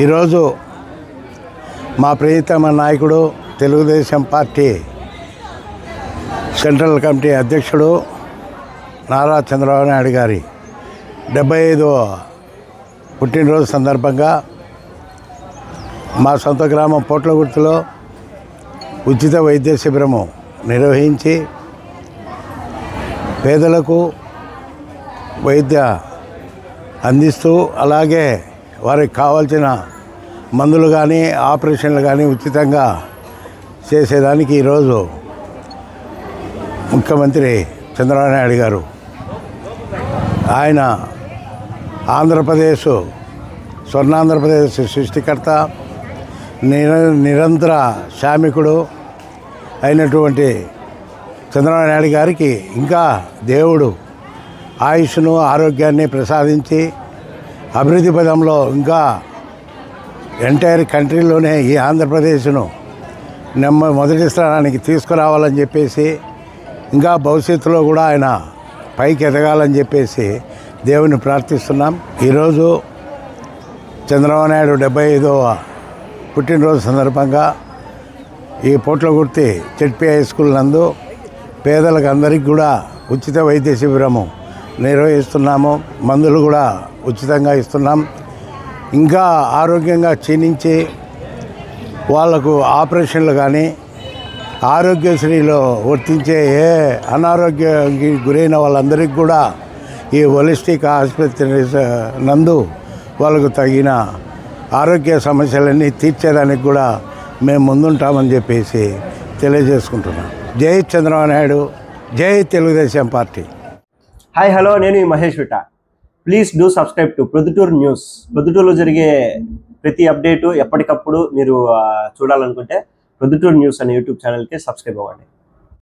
ఈరోజు మా ప్రియతమ నాయకుడు తెలుగుదేశం పార్టీ సెంట్రల్ కమిటీ అధ్యక్షుడు నారా చంద్రబాబు నాయుడు గారి 75వ పుట్టినరోజు సందర్భంగా మా సొంత గ్రామం పోట్లగుర్తిలో ఉచిత వైద్య శిబిరము నిర్వహించి పేదలకు వైద్య అందిస్తూ అలాగే వారికి కావాల్సిన మందులు కానీ ఆపరేషన్లు కానీ ఉచితంగా చేసేదానికి ఈరోజు ముఖ్యమంత్రి చంద్రబాబు నాయుడు గారు ఆయన ఆంధ్రప్రదేశ్ స్వర్ణాంధ్రప్రదేశ్ సృష్టికర్త నిరంతర శ్రామికుడు అయినటువంటి చంద్రబాబు నాయుడు గారికి ఇంకా దేవుడు ఆయుష్ను ఆరోగ్యాన్ని ప్రసాదించి అభివృద్ధి పదంలో ఇంకా ఎంటైర్ కంట్రీలోనే ఈ ఆంధ్రప్రదేశ్ను మొదటి స్థానానికి తీసుకురావాలని చెప్పేసి ఇంకా భవిష్యత్తులో కూడా ఆయన పైకి ఎదగాలని చెప్పేసి దేవుని ప్రార్థిస్తున్నాం. ఈరోజు చంద్రబాబు నాయుడు 75వ పుట్టినరోజు సందర్భంగా ఈ పోట్లగుర్తి జెడ్పీ హై స్కూల్ నందు పేదలకు అందరికీ కూడా ఉచిత వైద్య శిబిరము నిర్వహిస్తున్నాము. మందులు కూడా ఉచితంగా ఇస్తున్నాం. ఇంకా ఆరోగ్యంగా క్షీణించి వాళ్లకు ఆపరేషన్లు కానీ ఆరోగ్యశ్రీలో వర్తించే ఏ అనారోగ్యానికి గురైన వాళ్ళందరికీ కూడా ఈ హోలిస్టిక్ ఆసుపత్రి నందు వాళ్ళకు తగిన ఆరోగ్య సమస్యలన్నీ తీర్చేదానికి కూడా మేము ముందుంటామని చెప్పేసి తెలియజేసుకుంటున్నాం. జై చంద్రబాబు నాయుడు, జై తెలుగుదేశం పార్టీ. హాయ్ హలో, నేను మహేష్ విట. Please do subscribe to Proddatur news. ప్రొద్దుటూరులో జరిగే ప్రతి అప్డేటు ఎప్పటికప్పుడు మీరు చూడాలనుకుంటే ప్రొద్దుటూరు న్యూస్ అనే యూట్యూబ్ ఛానల్కి సబ్స్క్రైబ్ అవ్వండి.